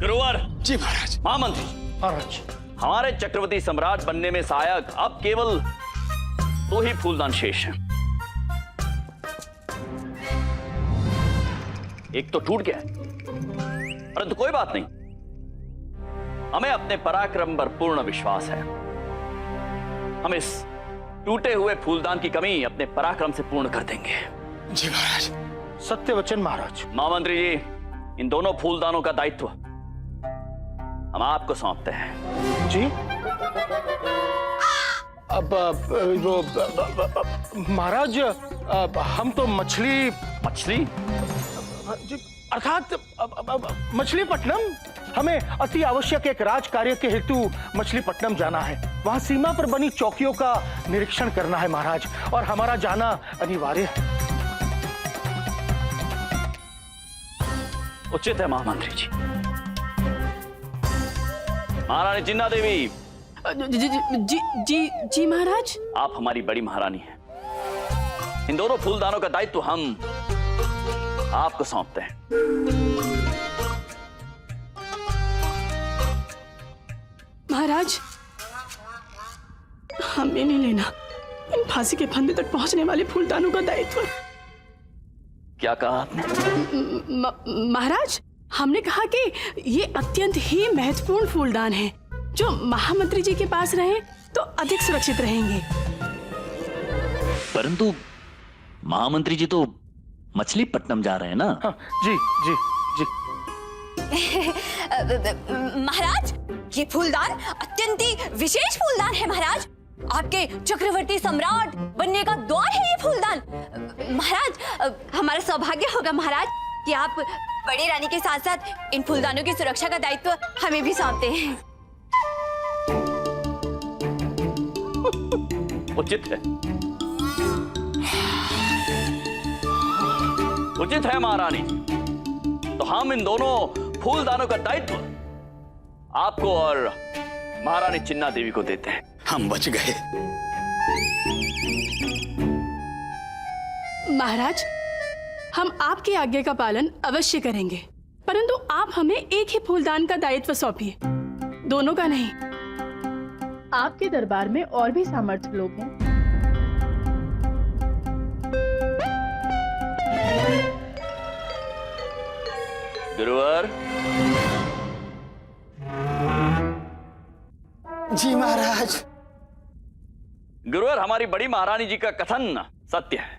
गुरुवर। जी महाराज। महामंत्री महाराज, हमारे चक्रवर्ती सम्राट बनने में सहायक अब केवल 2 ही फूलदान शेष हैं। एक तो टूट गया है, परंतु कोई बात नहीं, हमें अपने पराक्रम पर पूर्ण विश्वास है। हम इस टूटे हुए फूलदान की कमी अपने पराक्रम से पूर्ण कर देंगे। जी महाराज। सत्य वचन महाराज। महामंत्री जी, इन दोनों फूलदानों का दायित्व हम आपको सौंपते हैं। जी। अब वो महाराज, हम तो मछली अर्थात मछलीपट्टनम, हमें अति आवश्यक एक राज कार्य के हेतु मछलीपट्टनम जाना है। वहां सीमा पर बनी चौकियों का निरीक्षण करना है महाराज, और हमारा जाना अनिवार्य है। उचित है महामंत्री जी। महारानी चिन्ना देवी। जी महाराज। आप हमारी बड़ी महारानी हैं। इन दोनों फूलदानों का दायित्व हम आपको सौंपते हैं। महाराज, हमें नहीं लेना इन फांसी के फंदे तक पहुंचने वाले फूलदानों का दायित्व। क्या कहा आपने? महाराज, हमने कहा कि ये अत्यंत ही महत्वपूर्ण फूलदान है, जो महामंत्री जी के पास रहे तो अधिक सुरक्षित रहेंगे। परंतु महामंत्री जी तो मछलीपट्टनम जा रहे हैं ना? हाँ, जी जी जी। महाराज, ये फूलदान अत्यंत ही विशेष फूलदान है महाराज। आपके चक्रवर्ती सम्राट बनने का द्वार है ये फूलदान। महाराज, हमारा सौभाग्य होगा महाराज कि आप बड़ी रानी के साथ साथ इन फूलदानों की सुरक्षा का दायित्व हमें भी सौंपते हैं। उचित है, उचित है महारानी। तो हम इन दोनों फूलदानों का दायित्व आपको और महारानी चिन्ना देवी को देते हैं। हम बच गए। महाराज, हम आपकी आज्ञा का पालन अवश्य करेंगे, परंतु आप हमें एक ही फूलदान का दायित्व सौंपिए, दोनों का नहीं। आपके दरबार में और भी सामर्थ्य लोग हैं। गुरुवर। जी महाराज। गुरुवर, हमारी बड़ी महारानी जी का कथन सत्य है।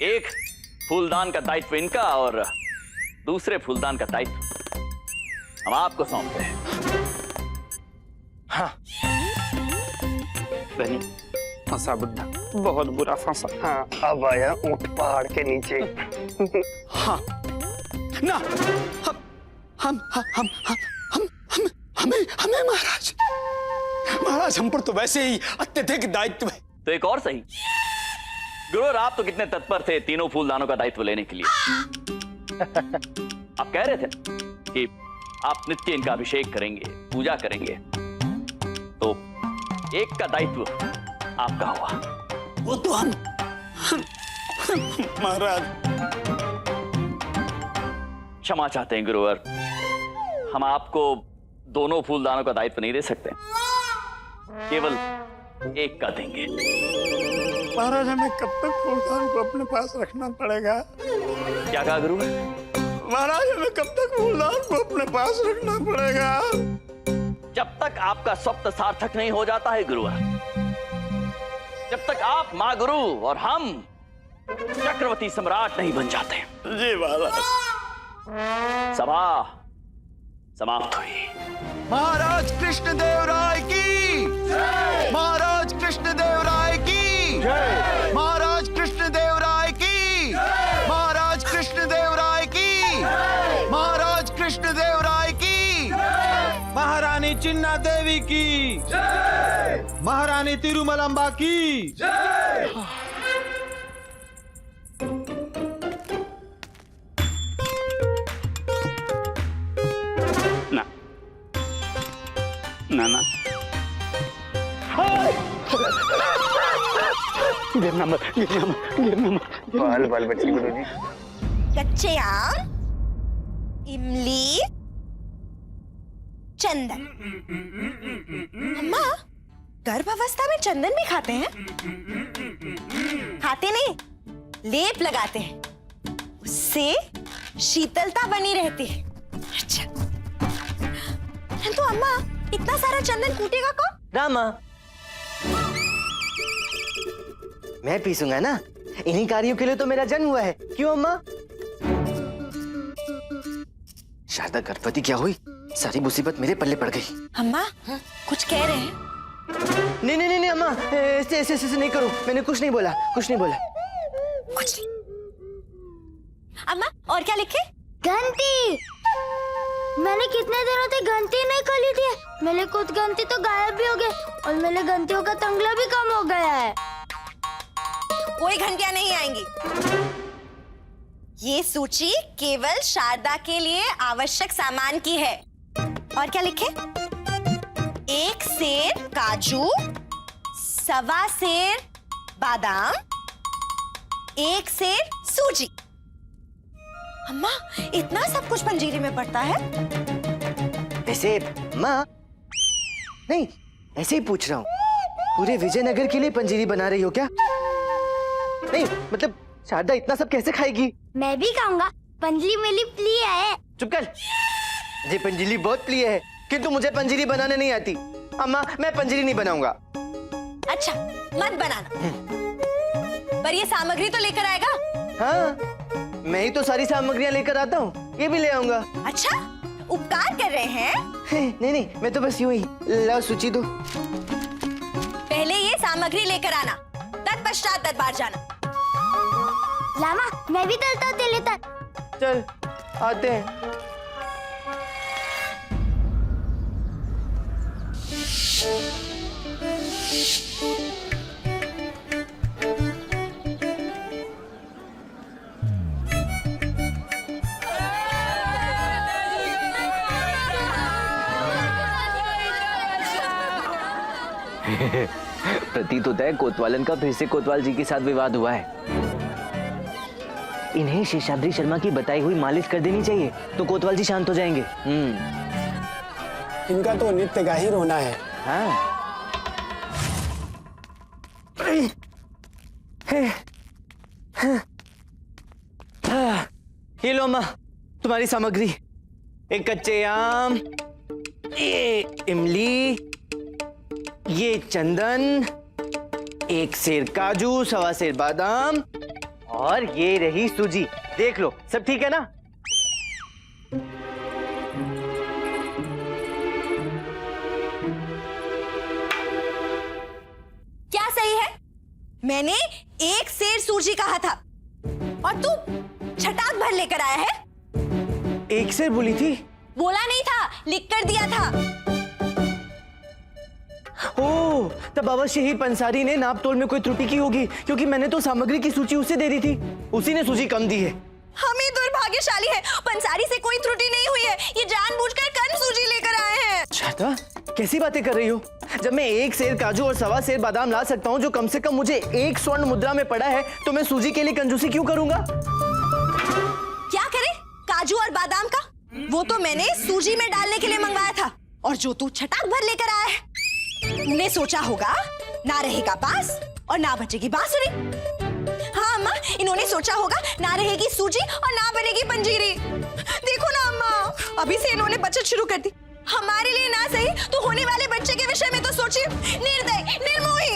एक फूलदान का दायित्व इनका और दूसरे फूलदान का दायित्व हम आपको सौंपते हैं। हाँ। बनी फंसा बुद्धा, बहुत बुरा फंसा। हाँ, अब आया ऊंट पहाड़ के नीचे। हाँ ना, हमें महाराज, हम पर तो वैसे ही अत्यधिक दायित्व है। तो एक और सही। गुरुवर, आप तो कितने तत्पर थे तीनों फूलदानों का दायित्व लेने के लिए। आप कह रहे थे कि आप नित्य इनका अभिषेक करेंगे, पूजा करेंगे, तो एक का दायित्व आपका हुआ। वो तो हम महाराज क्षमा चाहते हैं गुरुवर, हम आपको दोनों फूलदानों का दायित्व नहीं दे सकते, केवल एक का देंगे। महाराज, हमें कब तक फूलदान को अपने पास रखना पड़ेगा? क्या कहा गुरुवर? महाराज, हमें कब तक फूलदान को अपने पास रखना पड़ेगा? जब तक आपका स्वप्न सार्थक नहीं हो जाता है गुरुवर, जब तक आप मां गुरु और हम चक्रवर्ती सम्राट नहीं बन जाते। जी महाराज। सभा समाप्त हुई। महाराज कृष्णदेव राय की जय। महाराज कृष्णदेव राय की जय। महाराज कृष्णदेव राय की जय। महाराज कृष्णदेव राय की जय। महाराज कृष्णदेव राय की जय। महारानी चिन्ना देवी की जय। महारानी तिरुमलंबा की जय। ना ना, गिरना मत, गिरना मत, गिरना मत। बाल बाल बच्चे गुरुजी। कच्चे आम, इमली, चंदन। अम्मा, गर्भावस्था में चंदन भी खाते हैं? खाते नहीं, लेप लगाते हैं, उससे शीतलता बनी रहती है। अच्छा, तो अम्मा इतना सारा चंदन कूटेगा कौन? रामा, मैं पीसूंगा ना, इन्हीं कार्यों के लिए तो मेरा जन्म हुआ है। क्यों अम्मा? शारदा गर्भवती क्या हुई? सारी मुसीबत मेरे पल्ले पड़ गई। अम्मा कुछ कह रहे हैं? नहीं नहीं नहीं अम्मा, ऐसे नहीं करो, मैंने कुछ नहीं बोला, कुछ नहीं बोला। कुछ नहीं। अम्मा और क्या लिखे? घंटी। मैंने कितने दिनों से घंटी नहीं खोली थी। मेरे कुछ घंटी तो गायब भी हो गए और मेरे घंटियों का तंगला भी कम हो गया है। कोई घंटियां नहीं आएंगी। ये सूची केवल शारदा के लिए आवश्यक सामान की है। और क्या लिखे? 1 सेर काजू, 1.25 सेर बादाम, 1 सेर सूजी। अम्मा इतना सब कुछ पंजीरी में पड़ता है? ऐसे माँ नहीं, ऐसे ही पूछ रहा हूँ। पूरे विजयनगर के लिए पंजीरी बना रही हो क्या? नहीं मतलब शारदा इतना सब कैसे खाएगी? मैं भी खाऊंगा, पंजली मेरी प्रिय है। चुप कर। मुझे पंजीरी बहुत प्रिय है, किंतु मुझे पंजीरी बनाने नहीं आती। अम्मा मैं पंजीरी नहीं बनाऊंगा। अच्छा मत बनाना, पर ये सामग्री तो लेकर आएगा। हाँ, मैं ही तो सारी सामग्रियां लेकर आता हूँ, ये भी ले आऊंगा। अच्छा उपकार कर रहे हैं? नहीं नहीं, मैं तो बस यूं ही। लाओ सूची दो। पहले ये सामग्री लेकर आना, तत्पश्चात दरबार जाना। लामा मैं भी तलता दे लेता। चल आते हैं। प्रतीत होता है कोतवालन का फिर से कोतवाल जी के साथ विवाद हुआ है। इन्हें शेषाद्री शर्मा की बताई हुई मालिश कर देनी चाहिए तो कोतवाल जी शांत हो जाएंगे। इनका तो नित्य गाहिर होना है। हाँ। ये लो अम्मा तुम्हारी सामग्री। एक कच्चे आम, ये इमली, ये चंदन, 1 सेर काजू, 1.25 सेर बादाम और ये रही सूजी। देख लो सब ठीक है ना? क्या सही है? मैंने 1 सेर सूजी कहा था और तू छटाक भर लेकर आया है। 1 सेर बोली थी? बोला नहीं था, लिख कर दिया था। ओह, तब अवश्य ही पंसारी ने नाप तोल में कोई त्रुटि की होगी, क्योंकि मैंने तो सामग्री की सूची उसे दे दी थी, उसी ने सूची कम दी है। हम ही दुर्भाग्यशाली हैं, पंसारी से कोई त्रुटि नहीं हुई है, ये जानबूझकर कम सूजी लेकर आए हैं। शारदा कैसी बातें कर रही हो? जब मैं 1 सेर काजू और 1.25 सेर बादाम ला सकता हूँ जो कम से कम मुझे 1 स्वर्ण मुद्रा में पड़ा है, तो मैं सूजी के लिए कंजूसी क्यों करूंगा? क्या करे काजू और बादाम का? वो तो मैंने सूजी में डालने के लिए मंगवाया था, और जो तू छटाक भर लेकर आया है, ने सोचा होगा ना रहेगा बांस और ना बचेगी बांसुरी। हाँ अम्मा, इन्होंने सोचा होगा ना रहेगी सूजी और ना बनेगी पंजीरी। देखो ना अम्मा, अभी से इन्होंने बचत शुरू कर दी। हमारे लिए ना सही तो होने वाले बच्चे के विषय में तो सोचिए। निर्दयी, निर्मोही।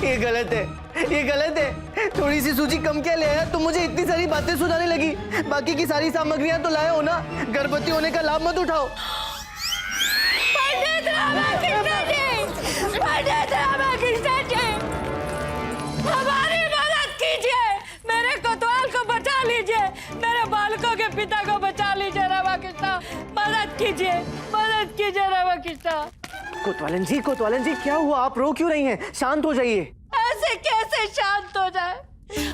ये गलत है, ये गलत है। थोड़ी सी सूजी कम क्या ले आया? तुम मुझे इतनी सारी बातें सुनाने लगी, बाकी की सारी सामग्रियां तो लाए हो ना। गर्भवती होने का लाभ मत उठाओ। हमारी मदद कीजिए, मेरे कोतवाल को बचा लीजिए, मेरे बालकों के पिता को बचा लीजिए रामाकृष्ण। मदद कीजिए, मदद कीजिए रामाकृष्ण। कोतवालन जी क्या हुआ? आप रो क्यों रही हैं? शांत हो जाइए। ऐसे कैसे शांत हो जाए?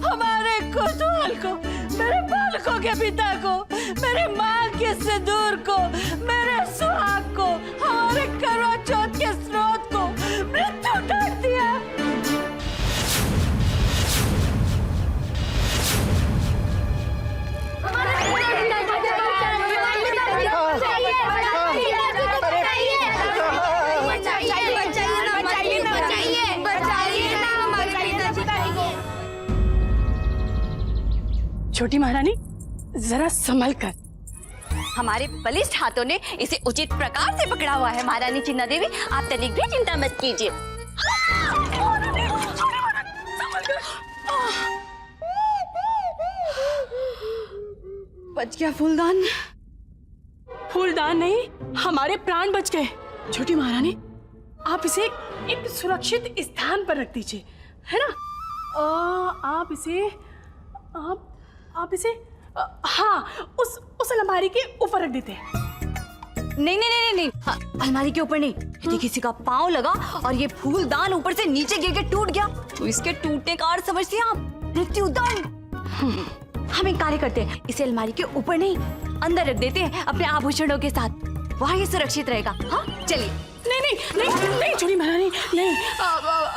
हमारे कोतवाल को, मेरे बालकों के पिता को, मेरे माँ के सिंदूर को, मेरे सुहाग को, हमारे करवा चौथ के स्रोत को मृत्यु डांट दिया। छोटी महारानी जरा संभल कर। हमारे बलिष्ठ हाथों ने इसे उचित प्रकार से पकड़ा हुआ है महारानी चिन्ना देवी, आप तनिक भी चिंता मत कीजिए। बच गया फूलदान। फूलदान नहीं, हमारे प्राण बच गए। छोटी महारानी, आप इसे एक सुरक्षित स्थान पर रख दीजिए, है ना? आप इसे हाँ, उस अलमारी के ऊपर रख देते हैं। नहीं, हाँ, अलमारी के ऊपर नहीं। यदि किसी का पाँव लगा और ये फूलदान ऊपर से नीचे गिर के टूट गया तो इसके टूटने का अर्थ समझती हैं आप? मृत्युदंड। हम एक कार्य करते हैं, इसे अलमारी के ऊपर नहीं अंदर रख देते हैं अपने आभूषणों के साथ, वहाँ ये सुरक्षित रहेगा। हाँ चलिए। नहीं छोटी महारानी, नहीं।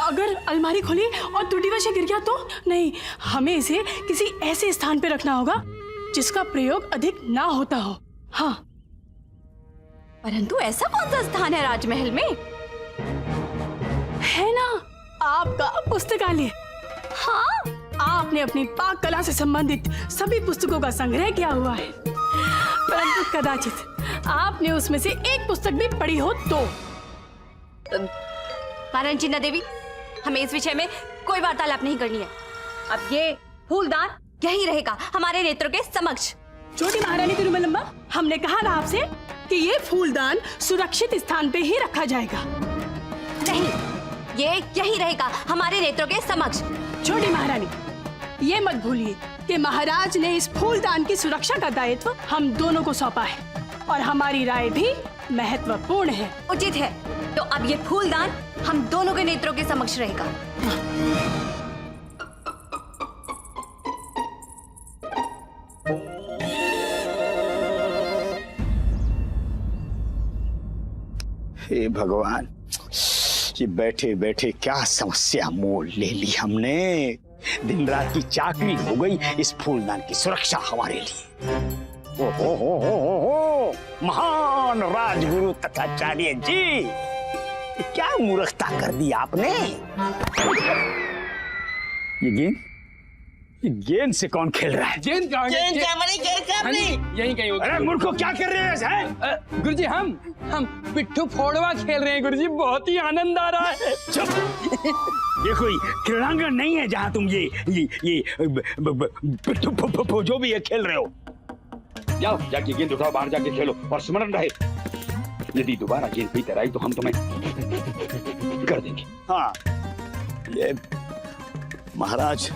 अगर अलमारी खुली और टूटीवश गिर गया तो नहीं, हमें इसे किसी ऐसे स्थान पे रखना होगा जिसका प्रयोग अधिक ना होता हो। हाँ, परंतु ऐसा कौन सा स्थान है राजमहल में? है ना आपका पुस्तकालय। हाँ, आपने अपनी पाक कला से संबंधित सभी पुस्तकों का संग्रह किया हुआ है, परंतु कदाचित आपने उसमें से एक पुस्तक भी पढ़ी हो तो। महारानी चिन्ना देवी, हमें इस विषय में कोई वार्तालाप नहीं करनी है। अब ये फूलदान यही रहेगा हमारे नेत्रों के समक्ष। छोटी महारानी तिरुमलम्बा, हमने कहा ना आपसे कि ये फूलदान सुरक्षित स्थान पे ही रखा जाएगा। नहीं, ये यही रहेगा हमारे नेत्रों के समक्ष। छोटी महारानी, ये मत भूलिए कि महाराज ने इस फूलदान की सुरक्षा का दायित्व हम दोनों को सौंपा है और हमारी राय भी महत्वपूर्ण है। उचित है, तो अब ये फूलदान हम दोनों के नेत्रों के समक्ष रहेगा। हे भगवान, ये बैठे बैठे क्या समस्या मोल ले ली हमने। दिन रात की चाकरी हो गई इस फूलदान की सुरक्षा हमारे लिए। हो महान राजगुरु तथाचार्य जी, ये क्या मूर्खता कर दी आपने। ये गेंद से कौन खेल रहा है? गेंद क्या यही कहीं होगी। अरे मूर्खों, क्या कर रहे हैं? गुरुजी हम पिट्ठू फोड़वा खेल रहे हैं गुरुजी, बहुत ही आनंद आ रहा है। ये कोई क्रीड़ांगण नहीं है जहाँ तुम ये पिट्ठू जो भी है खेल रहे हो। जाओ जाके गेंद उठाओ, बाहर जाके खेलो और स्मरण रहे, यदि दोबारा गेंद भीतर आई तो हम तुम्हें कर देंगे। हाँ, ये महाराज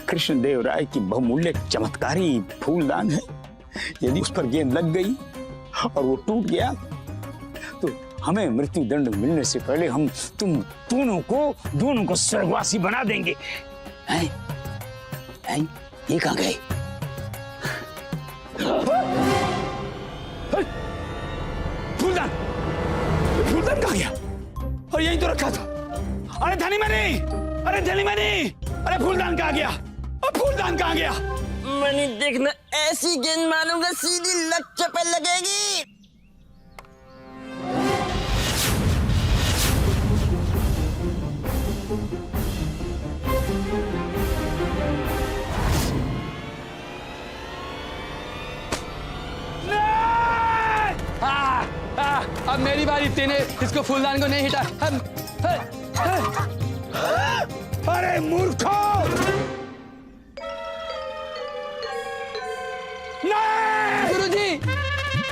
कृष्णदेव राय की बहुमूल्य चमत्कारी फूलदान है। यदि उस पर गेंद लग गई और वो टूट गया तो हमें मृत्यु दंड मिलने से पहले हम तुम दोनों को स्वर्गवासी बना देंगे। हैं? ये कहाँ गए? फूलदान कहाँ गया? और यहीं तो रखा था। अरे धनी मनी, अरे फूलदान कहाँ गया? फूलदान कहाँ गया? मनी देखना, ऐसी गेंद मारूंगा सीधी लक्ष्य पे लगेगी। अब मेरी बारी, तेने इसको फूलदान को नहीं हिटा। अरे मूर्खों! गुरुजी,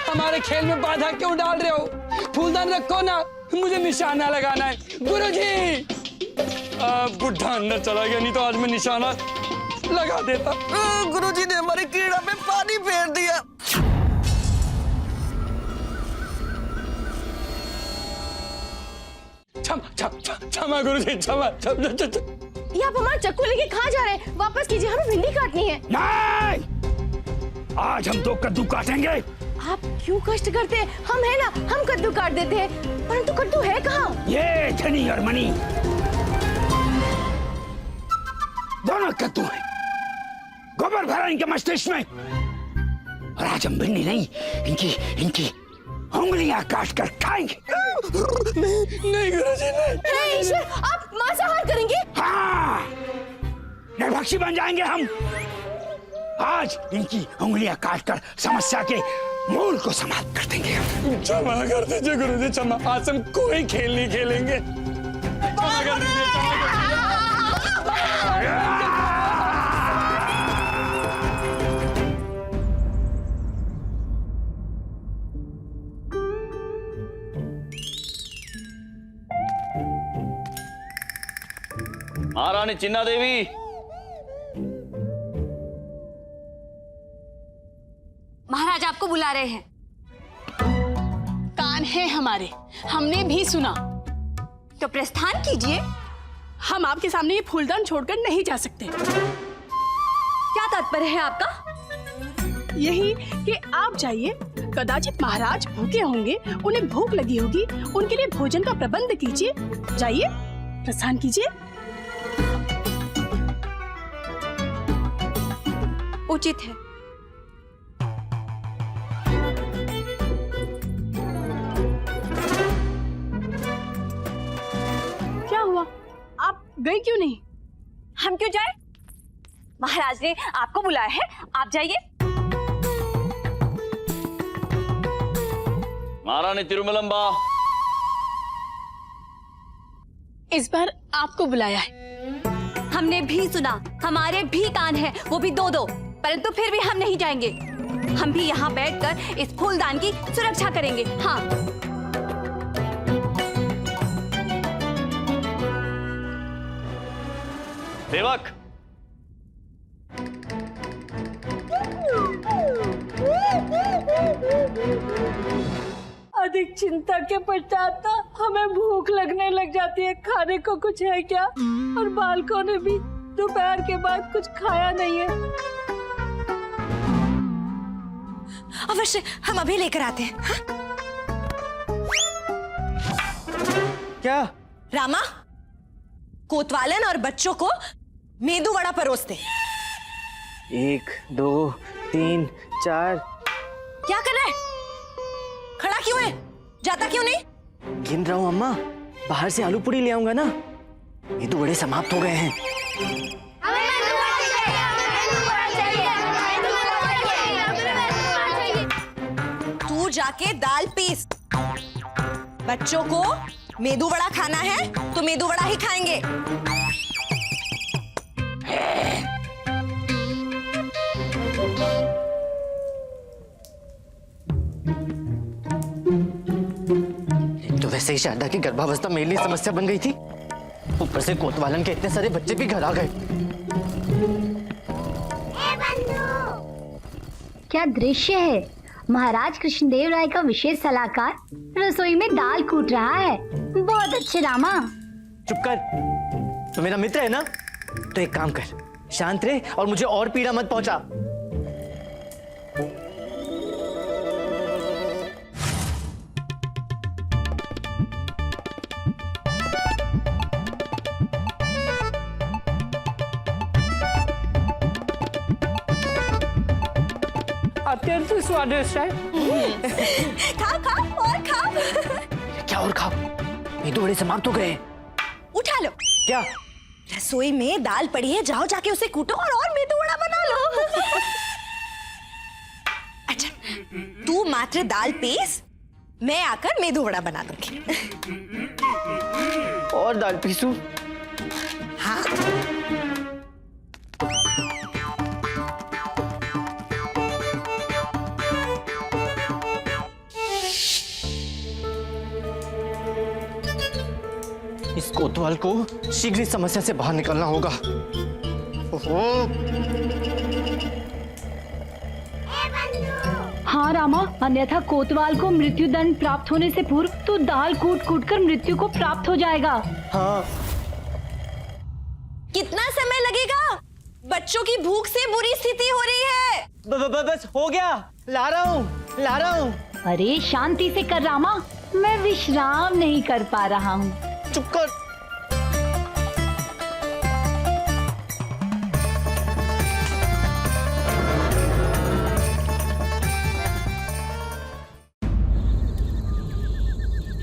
हमारे खेल में बाधा क्यों डाल रहे हो? फूलदान रखो ना, मुझे निशाना लगाना है। गुरुजी, बुढ़ा अंदर चला गया, नहीं तो आज मैं निशाना लगा देता। गुरुजी ने हमारी क्रीड़ा में पानी फेर दिया। क्षमा गुरुजी, क्षमा। ये आप हमारा चक्कू लेके कहाँ जा रहे हैं? वापस कीजिए, हमें भिंडी काटनी है। नहीं, आज हम तो कद्दू काटेंगे। आप क्यों कष्ट करते हैं? हम है ना, हम कद्दू काट देते हैं, परंतु कद्दू है कहाँ? ये धनी और मनी दोनों कद्दू हैं, गोबर भरा इनके मस्तिष्क में। और आज हम भिंडी नहीं, इनकी उंगलियां काट कर खाएंगे। नहीं गुरुजी, नहीं। ईश्वर, आप मांसाहार करेंगे? हाँ, निर्भक्षी बन जाएंगे हम। आज इनकी उंगलियां काटकर समस्या के मूल को समाप्त कर देंगे हम। क्षमा कर दीजिए गुरुजी, क्षमा। आज हम कोई खेल नहीं खेलेंगे। क्षमा कर दीजिए, क्षमा कर दीजिए। महारानी चिन्ना देवी, महाराज आपको बुला रहे हैं। कान है हमारे, हमने भी सुना। तो प्रस्थान कीजिए। हम आपके सामने ये फूलदान छोड़कर नहीं जा सकते। क्या तात्पर्य है आपका? यही कि आप जाइए, कदाचित महाराज भूखे होंगे, उन्हें भूख लगी होगी, उनके लिए भोजन का प्रबंध कीजिए। जाइए, प्रस्थान कीजिए। उचित है। क्या हुआ, आप गई क्यों नहीं? हम क्यों जाए? महाराज ने आपको बुलाया है, आप जाइए। महारानी तिरुमलम्बा, इस बार आपको बुलाया है। हमने भी सुना, हमारे भी कान हैं, वो भी दो दो, परंतु फिर भी हम नहीं जाएंगे। हम भी यहाँ बैठकर इस फूलदान की सुरक्षा करेंगे। हाँ। सेवक, अधिक चिंता के पश्चात हमें भूख लगने लग जाती है। खाने को कुछ है क्या? और बालकों ने भी दोपहर के बाद कुछ खाया नहीं है। अवश्य, हम अभी लेकर आते हैं। हाँ? क्या? रामा, कोतवालन और बच्चों को मेदू वड़ा परोसते। 1 2 3 4। क्या कर रहा है? खड़ा क्यों है? जाता क्यों नहीं? गिन रहा हूँ अम्मा, बाहर से आलू पूरी ले आऊंगा ना। ये तो बड़े समाप्त हो गए हैं। तू जाके दाल पीस। बच्चों को मेदू वड़ा खाना है तो मेदू वड़ा ही खाएंगे। तो वैसे ही शारदा की गर्भावस्था मेरे लिए समस्या बन गई थी, ऊपर से कोतवालन के इतने सारे बच्चे भी घर आ गए। क्या दृश्य है! महाराज कृष्णदेव राय का विशेष सलाहकार रसोई में दाल कूट रहा है। बहुत अच्छे रामा। चुप कर, तो मेरा मित्र है ना, तो एक काम कर, शांत रहे और मुझे और पीड़ा मत पहुंचा। अत्यंत स्वादिष्ट है। खा खा और खा। क्या और खाओ? ये तो बड़े समाप्त हो गए। उठा लो। क्या? रसोई में दाल पड़ी है, जाओ जाके उसे कूटो और मेदू वड़ा बना लो। अच्छा, तू मात्र दाल पीस, मैं आकर मेदू वड़ा बना दूंगी। और दाल पीसू? हाँ। इस कोतवाल को शीघ्र इस समस्या से बाहर निकलना होगा। ओहो। हाँ रामा, अन्यथा कोतवाल को मृत्युदंड प्राप्त होने से पूर्व तो दाल कूट कूट कर मृत्यु को प्राप्त हो जाएगा। हाँ। कितना समय लगेगा? बच्चों की भूख से बुरी स्थिति हो रही है। बस हो गया, ला रहा हूँ। अरे शांति से कर रामा, मैं विश्राम नहीं कर पा रहा हूँ। चुप कर।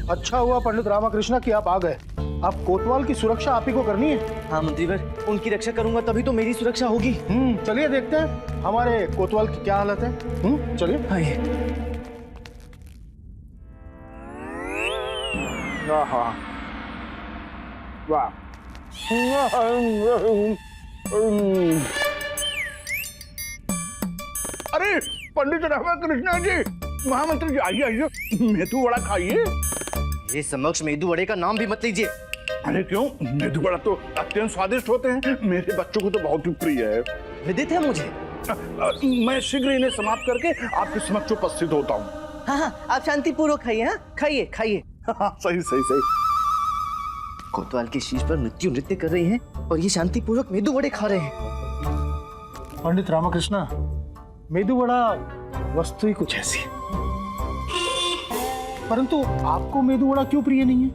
अच्छा हुआ पंडित रामाकृष्ण कि आप आ गए। अब कोतवाल की सुरक्षा आप ही को करनी है। हाँ मंत्रीवर, उनकी रक्षा करूंगा तभी तो मेरी सुरक्षा होगी। चलिए देखते हैं हमारे कोतवाल की क्या हालत है। चलिए। हाँ, वाह। अरे पंडित रामाकृष्ण जी, महामंत्री जी, आइए आइए, मेदू वड़ा खाइए। मेरे समक्ष मेदू वड़े का नाम भी मत लीजिए। अरे क्यों, मेदू वड़ा तो अत्यंत स्वादिष्ट होते हैं, मेरे बच्चों को तो बहुत ही प्रिय है। विदित है मुझे। मैं शीघ्र इन्हें समाप्त करके आपके समक्ष उपस्थित होता हूँ। हाँ, आप शांतिपूर्वक खाइए। हाँ, खाइए खाइए। सही सही सही। कोतवाल के शीश पर मृत्यु नृत्य कर रही हैं और ये शांतिपूर्वक मेदू वड़े खा रहे हैं। पंडित रामाकृष्ण, मेदू वड़ा वस्तु ही कुछ ऐसी है, परंतु आपको मेदू वड़ा क्यों प्रिय नहीं है?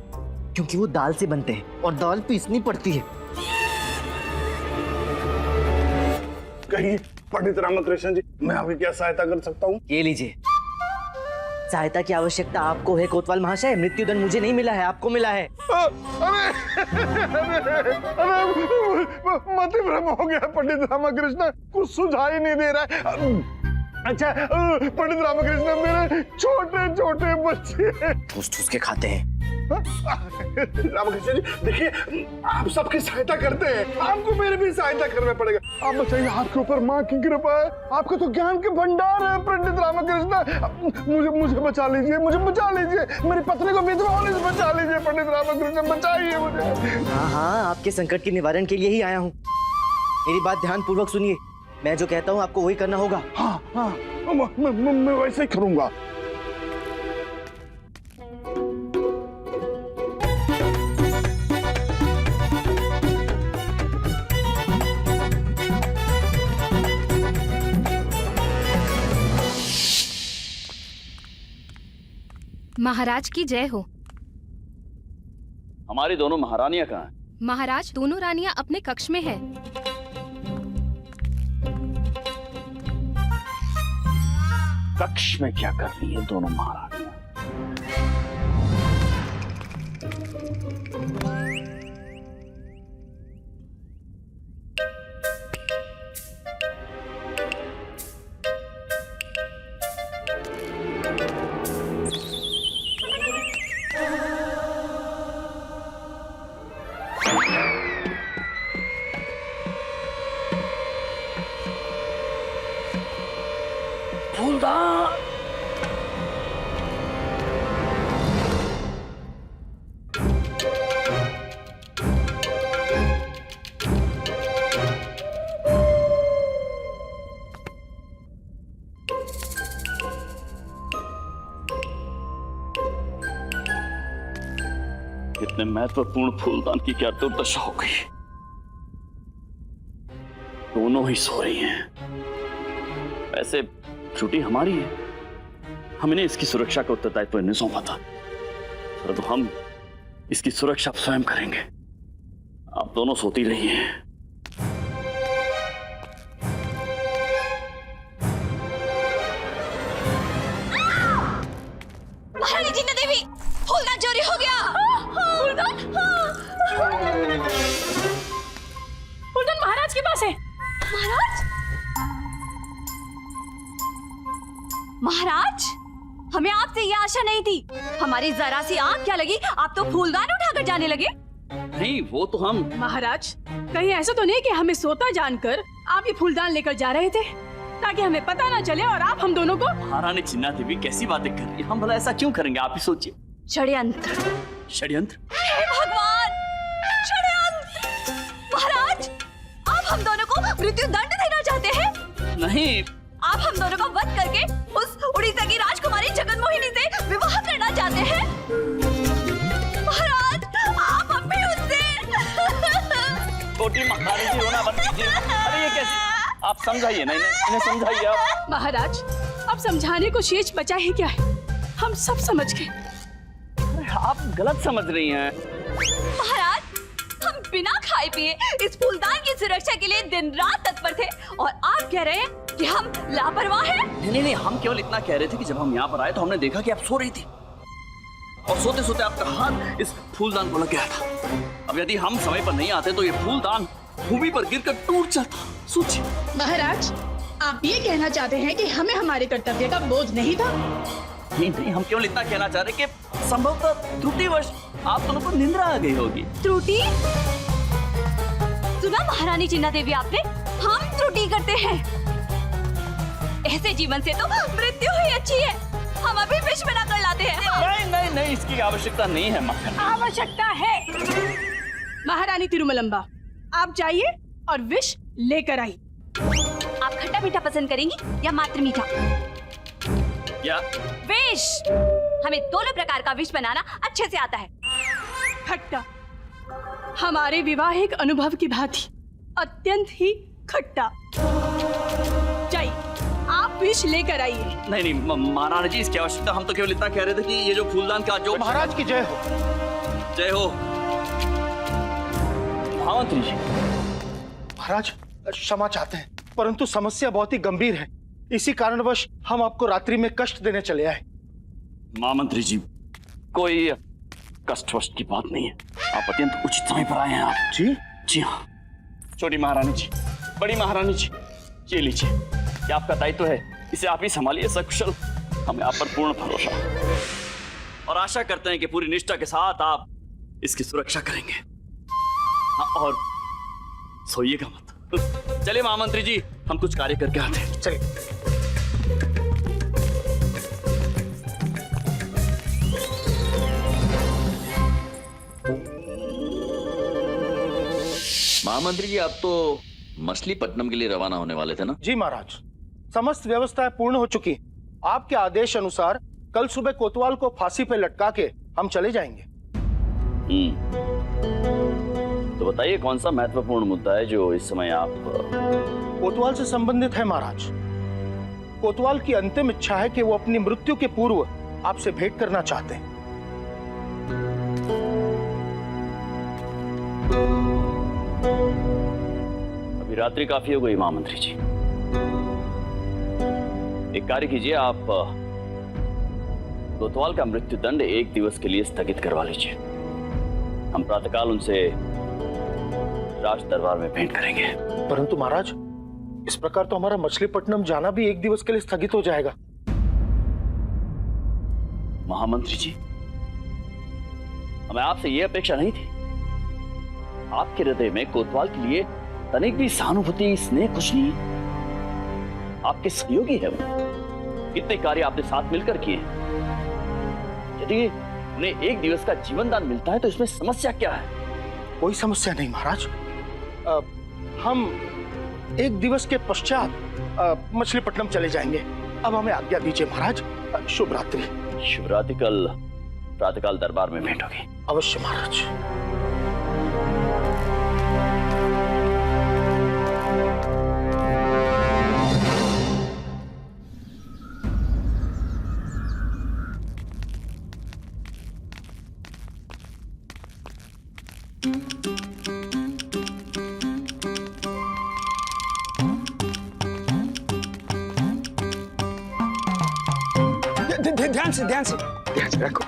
क्योंकि वो दाल से बनते हैं और दाल पीसनी पड़ती है। कहिए पंडित रामाकृष्ण जी, मैं आपकी क्या सहायता कर सकता हूँ? ये लीजिए। सहायता की आवश्यकता आपको है कोतवाल महाशय, मृत्युदंड मुझे नहीं मिला है, आपको मिला है। मति भ्रम हो गया पंडित रामाकृष्ण, कुछ सुझाव ही नहीं दे रहा है। अच्छा पंडित रामाकृष्ण, मेरे छोटे छोटे बच्चे ठूस ठूस के खाते हैं। रामकृष्ण जी देखिए, आप सबकी सहायता करते हैं, आपको मेरी भी सहायता करना पड़ेगा। आप बताइए, आपके ऊपर माँ की कृपा है, आपका तो ज्ञान के भंडार है पंडित रामकृष्ण। मुझे बचा लीजिए, मुझे बचा लीजिए, मेरी पत्नी को विधवा होने से बचा लीजिए पंडित रामकृष्ण, बचाइए मुझे। हाँ, आपके संकट के निवारण के लिए ही आया हूँ। मेरी बात ध्यान पूर्वक सुनिए, मैं जो कहता हूँ आपको वही करना होगा। हाँ, मैं वैसे ही करूंगा। महाराज की जय हो। हमारी दोनों महारानियां कहाँ हैं? महाराज, दोनों रानियां अपने कक्ष में हैं। कक्ष में क्या कर रही है दोनों महारानियां? फूलदान, इतने महत्वपूर्ण फूलदान की क्या दुर्दशा हो गई। दोनों ही सो रही हैं। वैसे छुट्टी हमारी है, हमने इसकी सुरक्षा का उत्तरदायित्व इन्हें सौंपा था, परंतु हम इसकी सुरक्षा स्वयं करेंगे। आप दोनों सोती रहिए। महारानी जीना देवी, फूलदान चोरी हो गया। फूलदान? फूलदान महाराज के पास है। महाराज? महाराज, हमें आपसे ये आशा नहीं थी। हमारी जरा सी आंख क्या लगी, आप तो फूलदान उठाकर जाने लगे। नहीं, वो तो हम। महाराज, कहीं ऐसा तो नहीं कि हमें सोता जानकर आप ये फूलदान लेकर जा रहे थे, ताकि हमें पता ना चले और आप हम दोनों को। महारानी चिन्ना देवी कैसी बातें कर रही है, हम भला ऐसा क्यों करेंगे, आप ही सोचिए। षड्यंत्र। षड्यंत्र? हे भगवान, षड्यंत्र। महाराज, आप हम दोनों को मृत्यु दंड देना चाहते हैं? नहीं, आप हम दोनों को वध करके उस उड़ीसा की राजकुमारी जगन्मोहिनी से विवाह करना चाहते हैं? महाराज, आप अब भी उससे। छोटी महारानी जी रोना बंद कीजिए। अरे ये कैसे, आप समझाइए ना इन्हें समझाइए आप। महाराज, अब समझाने को शेष बचा ही क्या है, हम सब समझ गए। आप गलत समझ रही हैं। महाराज, हम बिना खाए पिए इस फूलदान की सुरक्षा के लिए दिन रात तत्पर थे, और आप कह रहे हैं कि हम लापरवाह हैं? नहीं, हम केवल इतना कह रहे थे कि जब हम यहाँ पर आए तो हमने देखा कि आप सो रही थी। और सोते सोते आपका हाथ इस फूलदान को लग गया था। अब यदि हम समय पर नहीं आते तो ये फूलदान भूमि पर गिरकर टूट जाता। सोचिए। महाराज, आप ये कहना चाहते हैं कि हमें हमारे कर्तव्य का बोझ नहीं था? नहीं, हम केवल इतना कहना चाह रहे कि संभवतः त्रुटिवश आप दोनों को निंद्रा आ गई होगी। त्रुटि? सुना महारानी चिन्ना देवी आपने? हम त्रुटि करते हैं। ऐसे जीवन से तो मृत्यु ही अच्छी है। हम अभी विष बना कर लाते हैं। नहीं नहीं नहीं, इसकी आवश्यकता नहीं है महारानी। आवश्यकता है। महारानी तिरुमलम्बा, आप जाइए और विष लेकर आइए। आप खट्टा मीठा पसंद करेंगी या मात्र मीठा? या विष। हमें दोनों प्रकार का विष बनाना अच्छे से आता है। खट्टा, हमारे वैवाहिक अनुभव की भांति अत्यंत ही खट्टा। जाइए, आप विष लेकर आइए। नहीं नहीं महारानी जी, इसकी आवश्यकता, हम तो केवल इतना कह रहे थे कि ये जो फूलदान का जो महाराज की जय हो। जय हो। महामंत्री जी। महाराज, क्षमा चाहते हैं, परंतु समस्या बहुत ही गंभीर है। इसी कारणवश हम आपको रात्रि में कष्ट देने चले आए। महामंत्री जी, कोई कष्ट वष्ट की बात नहीं है। आप अत्यंत उचित समय पर आए हैं। आप जी हाँ। छोटी महारानी जी, बड़ी महारानी जी, ये लीजिए, ये आपका दायित्व है, इसे आप ही संभालिए सकुशल। हमें आप पर पूर्ण भरोसा है और आशा करते हैं कि पूरी निष्ठा के साथ आप इसकी सुरक्षा करेंगे। हाँ, और सोइएगा मत। चलिए महामंत्री जी, हम कुछ कार्य करके आते हैं। चलिए। महामंत्री जी, आप तो मछलीपट्टनम के लिए रवाना होने वाले थे ना? जी महाराज, समस्त व्यवस्थाएं पूर्ण हो चुकी। आपके आदेश अनुसार कल सुबह कोतवाल को फांसी पे लटका के हम चले जाएंगे। तो बताइए, कौन सा महत्वपूर्ण मुद्दा है जो इस समय आप? कोतवाल से संबंधित है महाराज। कोतवाल की अंतिम इच्छा है कि वो अपनी मृत्यु के पूर्व आपसे भेंट करना चाहते हैं। अभी रात्रि काफी हो गई महामंत्री जी। एक कार्य कीजिए, आप कोतवाल का मृत्यु दंड 1 दिवस के लिए स्थगित करवा लीजिए। हम प्रातःकाल उनसे राज दरबार में भेंट करेंगे। परंतु महाराज, इस प्रकार तो हमारा मछलीपट्टनम जाना भी 1 दिवस के लिए स्थगित हो जाएगा। महामंत्री जी, हमें आपसे यह अपेक्षा नहीं थी। आपके हृदय में कोतवाल के लिए तनिक भी सहानुभूति, स्नेह कुछ नहीं। आपके सहयोगी है वो। कितने कार्य आपने साथ मिलकर किए। यदि उन्हें 1 दिवस का जीवन दान मिलता है तो इसमें समस्या क्या है? कोई समस्या नहीं महाराज। हम 1 दिवस के पश्चात मछलीपट्टनम चले जाएंगे। अब हमें आज्ञा दीजिए महाराज। शुभ रात्रि। शुभ रात्रि। कल प्रातःकाल दरबार में भेंट होगी। अवश्य महाराज। ध्यान से रखो।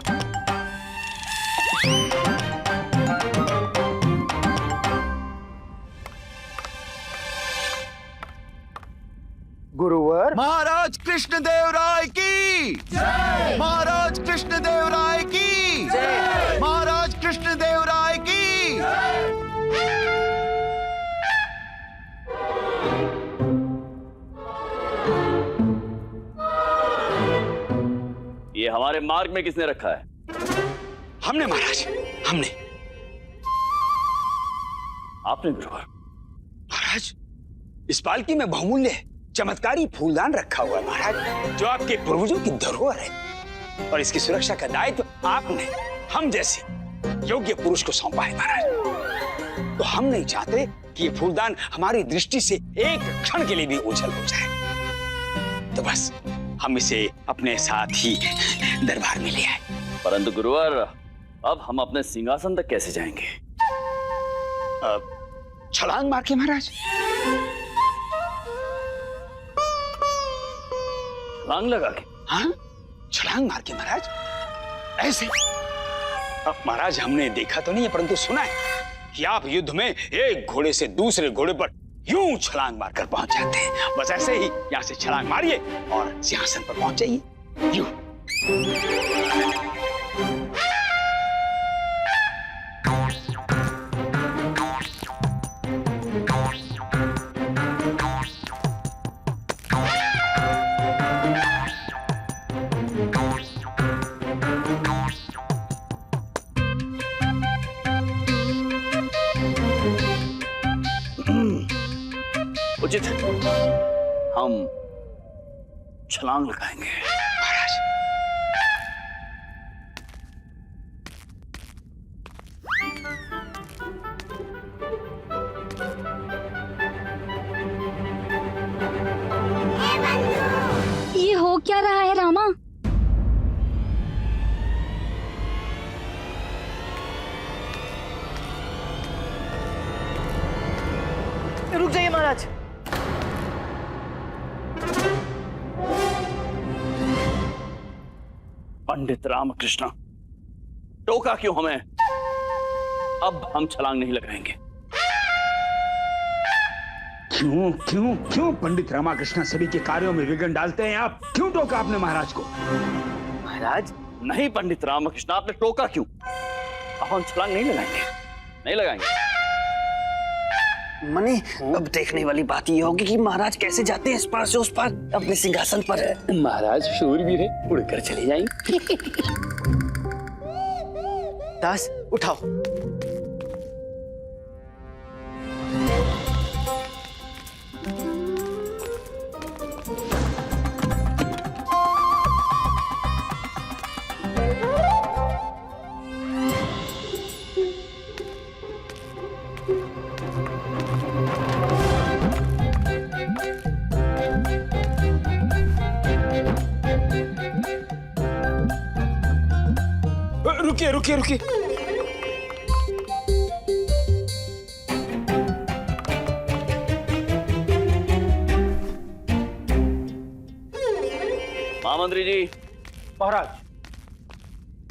गुरुवर। महाराज कृष्णदेव राय की जय। महाराज कृष्णदेव राय की जय। महाराज कृष्णदेव राय की जय। ये हमारे मार्ग में किसने रखा है? हमने महाराज, हमने। आपने गुरुवर? महाराज, इस पालकी में बहुमूल्य चमत्कारी फूलदान रखा हुआ है महाराज, जो आपके पूर्वजों की धरोहर है और इसकी सुरक्षा का दायित्व आपने हम जैसे योग्य पुरुष को सौंपा है महाराज। तो हम नहीं चाहते कि ये फूलदान हमारी दृष्टि से एक क्षण के लिए भी ओझल हो जाए। तो बस हम इसे अपने साथ ही दरबार में ले आए। परंतु गुरुवर, अब हम अपने सिंहासन तक कैसे जाएंगे? छलांग मार के महाराज। छलांग लगा के? हाँ, छलांग मार के महाराज। ऐसे महाराज हमने देखा तो नहीं है, परंतु सुना है कि आप युद्ध में एक घोड़े से दूसरे घोड़े पर यूं छलांग मारकर पहुंच जाते हैं। बस ऐसे ही यहाँ से छलांग मारिए और सिंहासन पर पहुंच जाइए। यूं। उचित है, हम छलांग लगाएंगे। महाराज ये हो क्या रहा है रामा? रुक जाइए महाराज। पंडित रामकृष्ण, टोका क्यों हमें? अब हम छलांग नहीं लगाएंगे। क्यों क्यों क्यों पंडित रामकृष्ण सभी के कार्यों में विघ्न डालते हैं आप? क्यों टोका आपने महाराज को? महाराज नहीं पंडित रामकृष्ण, आपने टोका क्यों? अब हम छलांग नहीं लगाएंगे, नहीं लगाएंगे। मने अब देखने वाली बात ये होगी कि महाराज कैसे जाते हैं इस पार से उस पार अपने सिंहासन पर। महाराज शूरवीर है, उड़कर चले जाएंगे। दास उठाओ। रुकिए रुकिए रुकिए। महामंत्री जी, महाराज,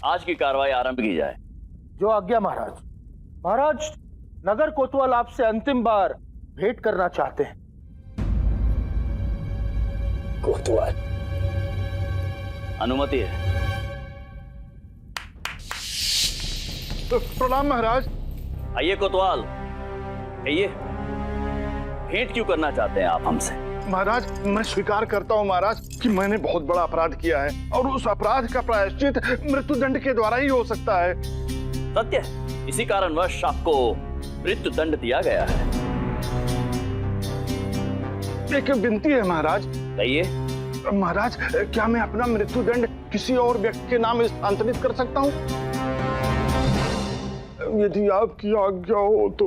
आज की कार्रवाई आरंभ की जाए। जो आज्ञा महाराज। महाराज, नगर कोतवाल आपसे अंतिम बार भेंट करना चाहते हैं। कोतवाल, अनुमति है। प्रणाम महाराज। आइए कोतवाल, आइए। भेंट क्यों करना चाहते हैं आप हमसे? महाराज, मैं स्वीकार करता हूँ महाराज कि मैंने बहुत बड़ा अपराध किया है और उस अपराध का प्रायश्चित मृत्युदंड के द्वारा ही हो सकता है। सत्य है, इसी कारणवश आपको मृत्युदंड दिया गया है। एक विनती है महाराज। कहिए। महाराज, क्या मैं अपना मृत्युदंड किसी और व्यक्ति के नाम स्थानांतरित कर सकता हूँ? यदि आपकी आज्ञा हो तो।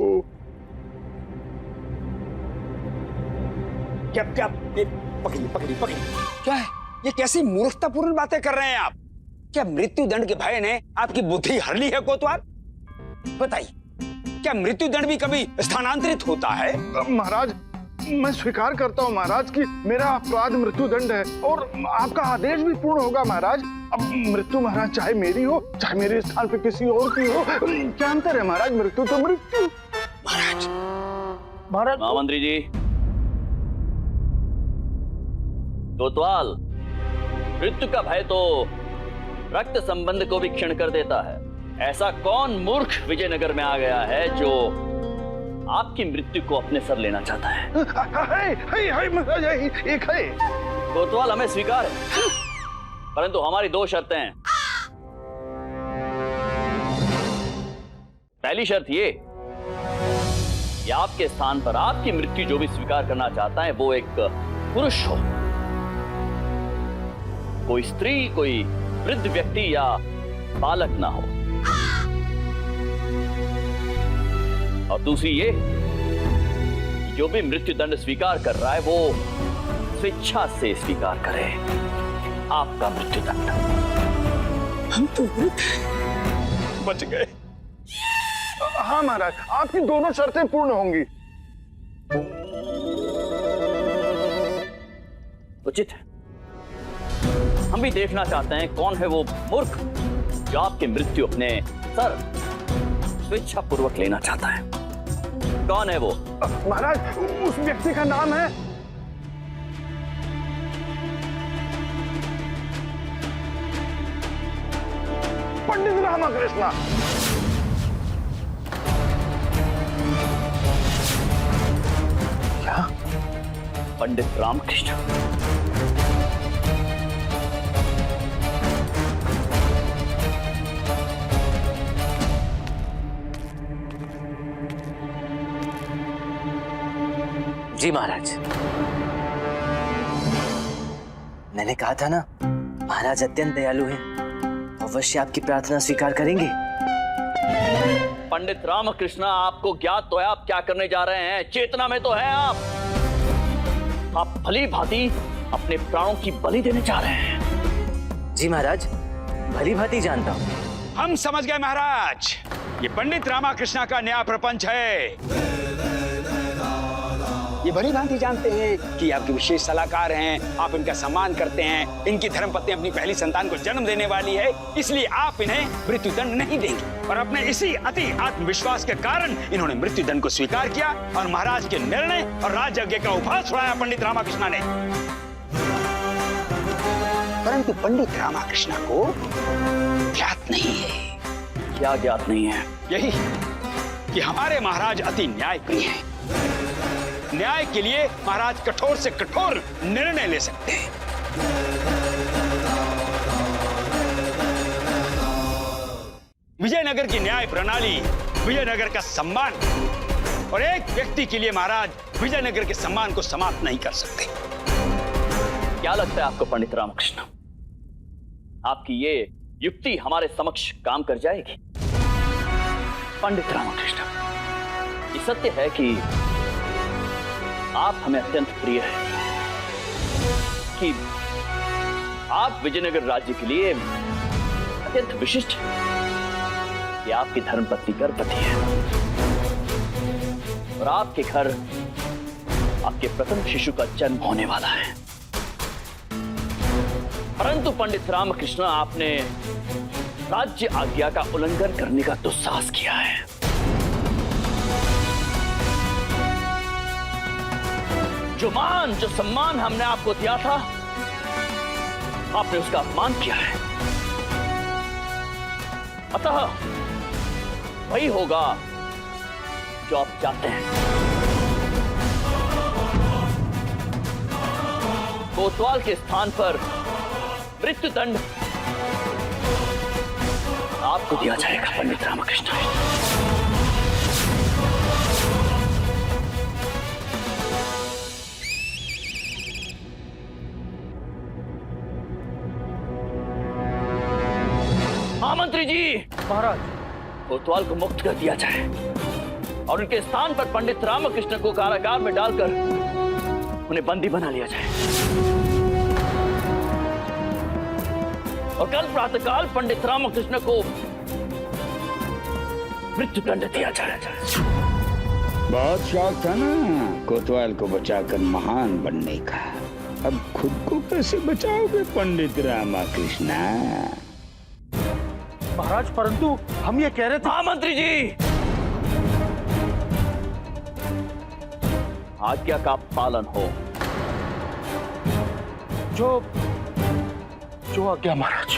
क्या क्या पकड़िए पकड़िए पकड़िए। क्या है ये? कैसी मूर्खतापूर्ण बातें कर रहे हैं आप? क्या मृत्युदंड के भय ने आपकी बुद्धि हर ली है कोतवाल? बताइए, क्या मृत्युदंड भी कभी स्थानांतरित होता है? महाराज, मैं स्वीकार करता हूँ महाराज कि मेरा अपराध मृत्युदंड है और आपका आदेश भी पूर्ण होगा महाराज। अब मृत्यु महाराज चाहे मेरी हो चाहे मेरे स्थान पे किसी और की हो, क्या अंतर है महाराज? मृत्यु तो मृत्यु। महाराज, महाराज। महामंत्री जी, कोतवाल, मृत्यु का भय तो रक्त संबंध को भी क्षीण कर देता है। ऐसा कौन मूर्ख विजयनगर में आ गया है जो आपकी मृत्यु को अपने सर लेना चाहता है? महाराज, एक है। कोतवाल, हमें स्वीकार है, परंतु हमारी दो शर्तें हैं। पहली शर्त ये कि आपके स्थान पर आपकी मृत्यु जो भी स्वीकार करना चाहता है वो एक पुरुष हो, कोई स्त्री, कोई वृद्ध व्यक्ति या बालक ना हो। और दूसरी ये, जो भी मृत्युदंड स्वीकार कर रहा है वो स्वेच्छा से स्वीकार करे आपका मृत्युदंड। हम तो बच गए। हाँ महाराज, आपकी दोनों शर्तें पूर्ण होंगी। उचित है। हम भी देखना चाहते हैं कौन है वो मूर्ख जो आपकी मृत्यु अपने सर स्वेच्छा पूर्वक लेना चाहता है। कौन है वो? महाराज, उस व्यक्ति का नाम है पंडित रामकृष्ण। क्या? पंडित रामकृष्ण? जी महाराज, मैंने कहा था ना, महाराज अत्यंत दयालु हैं, अवश्य आपकी प्रार्थना स्वीकार करेंगे। पंडित रामकृष्ण, आपको ज्ञात तो है आप क्या करने जा रहे हैं? चेतना में तो है आप भली भांति अपने प्राणों की बलि देने जा रहे हैं। जी महाराज, भली भांति जानता हूँ। हम समझ गए महाराज, ये पंडित रामकृष्ण का नया प्रपंच है। ये भली भांति जानते हैं कि आपके विशेष सलाहकार हैं, आप इनका सम्मान करते हैं, इनकी धर्मपत्नी अपनी पहली संतान को जन्म देने वाली है, इसलिए आप इन्हें मृत्युदंड नहीं देंगे। और अपने इसी अति आत्मविश्वास के कारण इन्होंने मृत्युदंड को स्वीकार किया और महाराज के निर्णय और राजयज्ञ का उपहास छुड़ाया पंडित रामकृष्ण ने। परंतु पंडित रामकृष्ण को ज्ञात नहीं है। क्या ज्ञात नहीं है? यही कि हमारे महाराज अति न्यायप्रिय हैं। न्याय के लिए महाराज कठोर से कठोर निर्णय ले सकते हैं। विजयनगर की न्याय प्रणाली विजयनगर का सम्मान, और एक व्यक्ति के लिए महाराज विजयनगर के सम्मान को समाप्त नहीं कर सकते। क्या लगता है आपको पंडित रामकृष्ण, आपकी ये युक्ति हमारे समक्ष काम कर जाएगी? पंडित रामकृष्ण, ये सत्य है कि आप हमें अत्यंत प्रिय हैं, कि आप विजयनगर राज्य के लिए अत्यंत विशिष्ट हैं, कि आपकी धर्मपत्नी गर्भवती है और आपके घर आपके प्रथम शिशु का जन्म होने वाला है। परंतु पंडित रामकृष्ण, आपने राज्य आज्ञा का उल्लंघन करने का दुस्साहस किया है। जो सम्मान हमने आपको दिया था, आपने उसका अपमान किया है। अतः वही होगा जो आप चाहते हैं। कोतवाल के स्थान पर मृत्युदंड आपको दिया जाएगा पंडित रामकृष्ण। मंत्री जी, महाराज, कोतवाल को मुक्त कर दिया जाए और उनके स्थान पर पंडित रामकृष्ण को कारागार में डालकर उन्हें बंदी बना लिया जाए और कल प्रातःकाल पंडित रामकृष्ण को मृत्युदंड दिया जाए। बहुत शौक था ना कोतवाल को बचाकर महान बनने का, अब खुद को कैसे बचाओगे पंडित रामकृष्ण? महाराज, परंतु हम ये कह रहे थे। मंत्री जी, आज्ञा का पालन हो। जो आज्ञा महाराज।